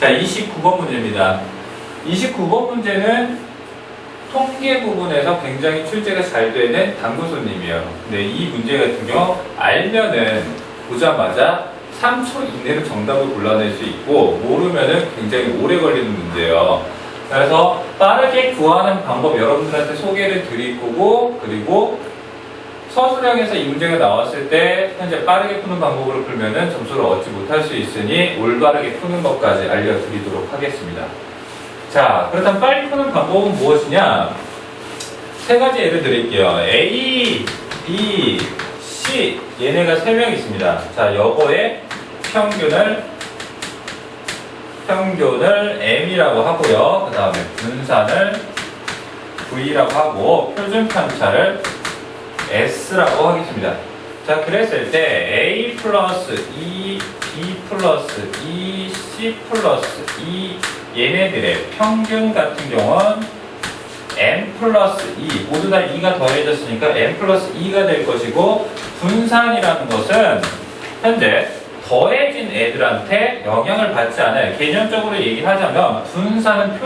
자, 29번 문제입니다. 29번 문제는 통계 부분에서 굉장히 출제가 잘 되는 당구손님이에요. 근데 이 문제 같은 경우 알면은 보자마자 3초 이내로 정답을 골라낼 수 있고 모르면은 굉장히 오래 걸리는 문제예요. 그래서 빠르게 구하는 방법 여러분들한테 소개를 드릴 거고, 그리고 서술형에서 이 문제가 나왔을 때 현재 빠르게 푸는 방법으로 풀면은 점수를 얻지 못할 수 있으니 올바르게 푸는 것까지 알려드리도록 하겠습니다. 자, 그렇다면 빨리 푸는 방법은 무엇이냐? 세 가지 예를 드릴게요. A, B, C 얘네가 3명 있습니다. 자, 요거의 평균을 M이라고 하고요. 그 다음에 분산을 V라고 하고 표준 편차를 S라고 하겠습니다. 자, 그랬을 때 A 플러스 E, B 플러스 E, C 플러스 E 얘네들의 평균 같은 경우는 M 플러스 E 모두 다 2가 더해졌으니까 M 플러스 E가 될 것이고, 분산이라는 것은 현재 더해진 애들한테 영향을 받지 않아요. 개념적으로 얘기하자면 분산은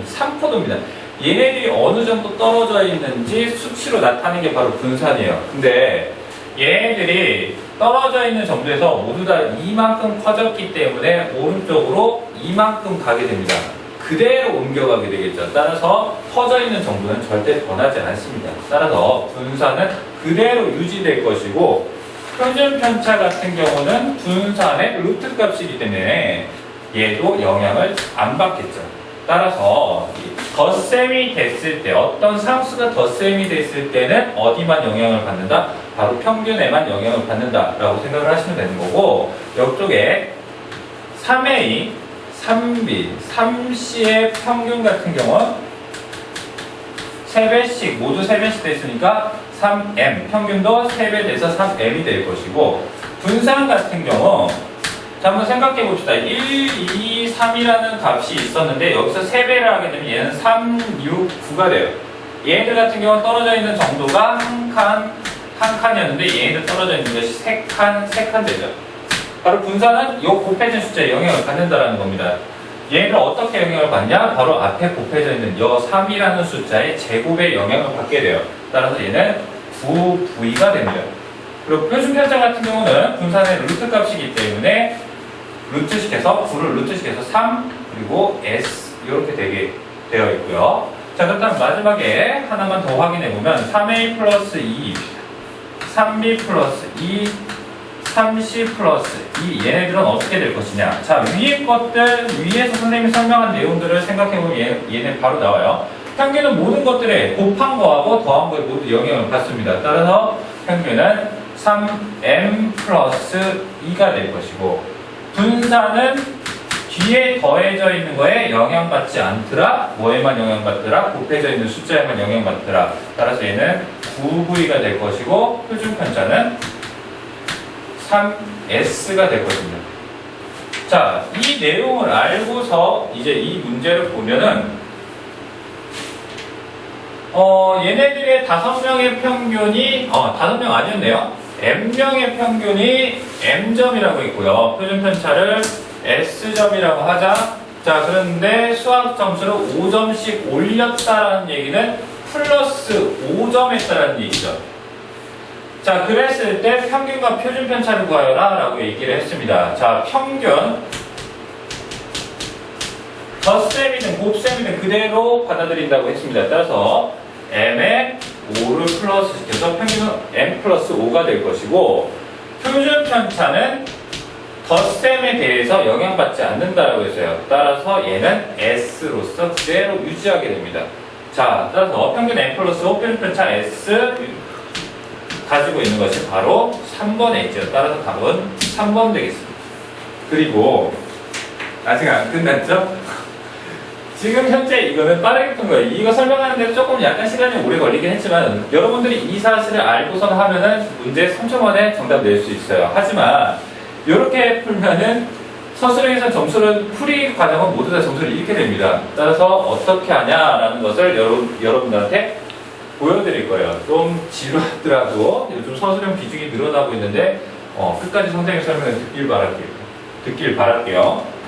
삼코드입니다. 얘네들이 어느 정도 떨어져 있는지 수치로 나타내는 게 바로 분산이에요. 근데 얘네들이 떨어져 있는 정도에서 모두 다 이만큼 커졌기 때문에 오른쪽으로 이만큼 가게 됩니다. 그대로 옮겨가게 되겠죠. 따라서 퍼져 있는 정도는 절대 변하지 않습니다. 따라서 분산은 그대로 유지될 것이고, 표준 편차 같은 경우는 분산의 루트 값이기 때문에 얘도 영향을 안 받겠죠. 따라서 덧셈이 됐을 때, 어떤 상수가 덧셈이 됐을 때는 어디만 영향을 받는다? 바로 평균에만 영향을 받는다 라고 생각을 하시면 되는 거고, 옆쪽에 3A, 3B, 3C의 평균 같은 경우는 3배씩, 모두 3배씩 됐으니까 3M, 평균도 3배 돼서 3M이 될 것이고, 분산 같은 경우 자, 한번 생각해 봅시다. 1, 2, 3이라는 값이 있었는데 여기서 3배를 하게 되면 얘는 3, 6, 9가 돼요. 얘네들 같은 경우는 떨어져 있는 정도가 한 칸이었는데 얘네들 떨어져 있는 것이 3칸 되죠. 바로 분산은 이 곱해진 숫자에 영향을 받는다는 겁니다. 얘네들 어떻게 영향을 받냐? 바로 앞에 곱해져 있는 이 3이라는 숫자의 제곱에 영향을 받게 돼요. 따라서 얘는 9V가 됩니다. 그리고 표준 편차 같은 경우는 분산의 루트 값이기 때문에 루트식해서 9를 루트식해서 3 그리고 S 이렇게 되게 되어 있고요. 자, 그렇다면 마지막에 하나만 더 확인해 보면 3A 플러스 2, 3B 플러스 2, 3C 플러스 2 얘네들은 어떻게 될 것이냐? 자, 위에 것들, 위에서 선생님이 설명한 내용들을 생각해 보면 얘네 바로 나와요. 평균은 모든 것들에 곱한 거하고 더한 거에 모두 영향을 받습니다. 따라서 평균은 3M 플러스 2가 될 것이고, 분산은 뒤에 더해져 있는 거에 영향받지 않더라. 뭐에만 영향받더라? 곱해져 있는 숫자에만 영향받더라. 따라서 얘는 9V가 될 것이고, 표준 편차는 3S가 될 것입니다. 자, 이 내용을 알고서 이제 이 문제를 보면은 얘네들의 5명의 평균이 5명 아니었네요. M명의 평균이 M점이라고 있고요. 표준 편차를 S점이라고 하자. 자, 그런데 수학 점수를 5점씩 올렸다라는 얘기는 플러스 5점 했다라는 얘기죠. 자, 그랬을 때 평균과 표준 편차를 구하여라 라고 얘기를 했습니다. 자, 평균 덧셈이든 곱셈이든 그대로 받아들인다고 했습니다. 따라서 M에 5를 플러스 시켜서 평균은 M 플러스 5가 될 것이고, 표준 편차는 덧셈에 대해서 영향받지 않는다라고 했어요. 따라서 얘는 S로서 그대로 유지하게 됩니다. 자, 따라서 평균 M 플러스 5, 표준 편차 S 가지고 있는 것이 바로 3번에 있죠. 따라서 답은 3번 되겠습니다. 그리고 아직 안 끝났죠? 지금 현재 이거는 빠르게 푼 거예요. 이거 설명하는데 조금 약간 시간이 오래 걸리긴 했지만 여러분들이 이 사실을 알고선 하면은 문제 3초 만에 정답 낼 수 있어요. 하지만 이렇게 풀면은 서술형에서 점수를 풀이 과정은 모두 다 점수를 잃게 됩니다. 따라서 어떻게 하냐라는 것을 여러분들한테 보여드릴 거예요. 좀 지루하더라도 요즘 서술형 비중이 늘어나고 있는데 끝까지 선생님 설명을 듣길 바랄게요.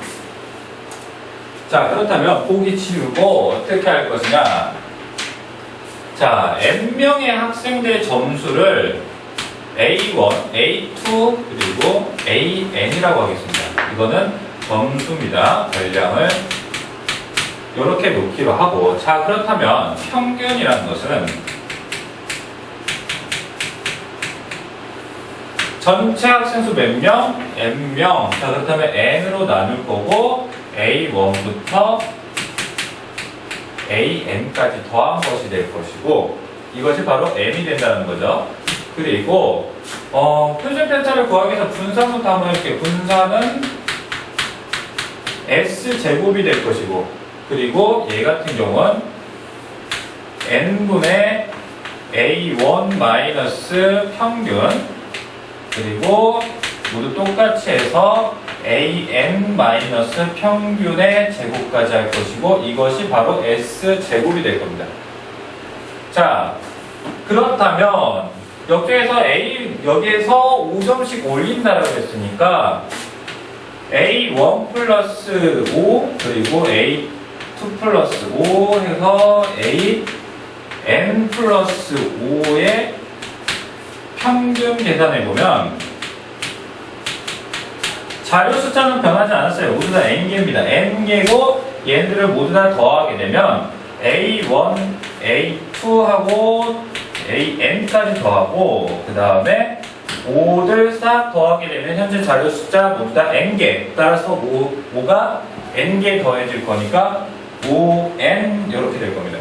자, 그렇다면 보기 치우고 어떻게 할 것이냐. 자, n명의 학생들 점수를 A1, A2, 그리고 AN이라고 하겠습니다. 이거는 점수입니다. 분량을 이렇게 놓기로 하고, 자, 그렇다면 평균이라는 것은 전체 학생 수 몇 명? n명. 자, 그렇다면 n으로 나눌 거고, A1부터 AN까지 더한 것이 될 것이고, 이것이 바로 m이 된다는 거죠. 그리고 표준 편차를 구하기 위해서 분산부터 한번 해볼게요. 분산은 S제곱이 될 것이고, 그리고 얘 같은 경우는 n분의 A1 마이너스 평균, 그리고 모두 똑같이 해서 AN 마이너스 평균의 제곱까지 할 것이고, 이것이 바로 S제곱이 될 겁니다. 자, 그렇다면 여기에서 5점씩 올린다라고 했으니까 A1 플러스 5 그리고 A2 플러스 5 해서 AN 플러스 5의 평균 계산해보면 자료 숫자는 변하지 않았어요. 모두 다 n개입니다. n개고 얘네들을 모두 다 더하게 되면 A1, A2하고 AN까지 더하고, 그 다음에 5를 싹 더하게 되면 현재 자료 숫자 모두 다 n개. 따라서 5가 n개 더해질 거니까 5n 이렇게 될 겁니다.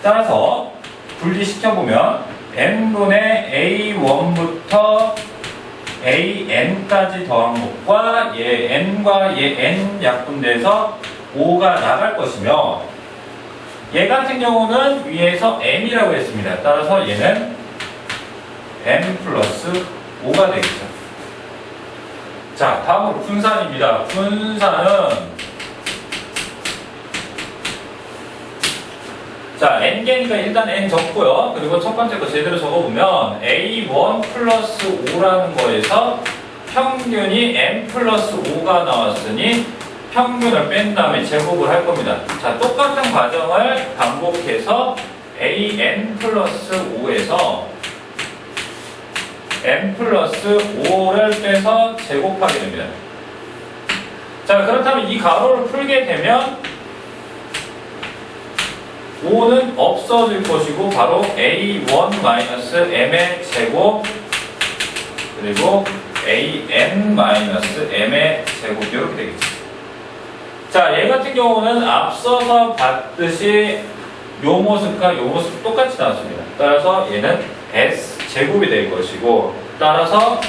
따라서 분리시켜보면 n분의 A1부터 AN까지 더한 것과 얘 n과 얘 n 약분돼서 5가 나갈 것이며, 얘 같은 경우는 위에서 n이라고 했습니다. 따라서 얘는 n 플러스 5가 되겠죠. 자, 다음으로 분산입니다. 분산은 자, n개니까 일단 n 적고요. 그리고 첫 번째 거 제대로 적어보면 A1 플러스 5라는 거에서 평균이 n 플러스 5가 나왔으니 평균을 뺀 다음에 제곱을 할 겁니다. 자, 똑같은 과정을 반복해서 AN 플러스 5에서 n 플러스 5를 빼서 제곱하게 됩니다. 자, 그렇다면 이 가로를 풀게 되면 5는 없어질 것이고 바로 A1-M의 제곱 그리고 AN-M의 제곱 이렇게 되겠죠. 자, 얘 같은 경우는 앞서서 봤듯이 요 모습과 요 모습 똑같이 나왔습니다. 따라서 얘는 S제곱이 될 것이고, 따라서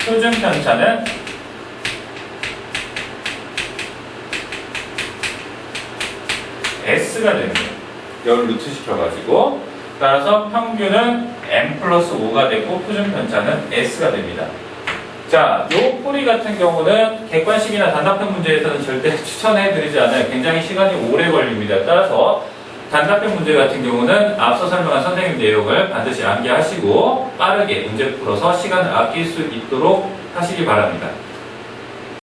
표준 편차는 S가 됩니다. 열 루트 시켜가지고, 따라서 평균은 M 플러스 5가 되고 표준 편차는 S가 됩니다. 자, 요 풀이 같은 경우는 객관식이나 단답형 문제에서는 절대 추천해드리지 않아요. 굉장히 시간이 오래 걸립니다. 따라서 단답형 문제 같은 경우는 앞서 설명한 선생님 내용을 반드시 암기하시고 빠르게 문제 풀어서 시간을 아낄 수 있도록 하시기 바랍니다.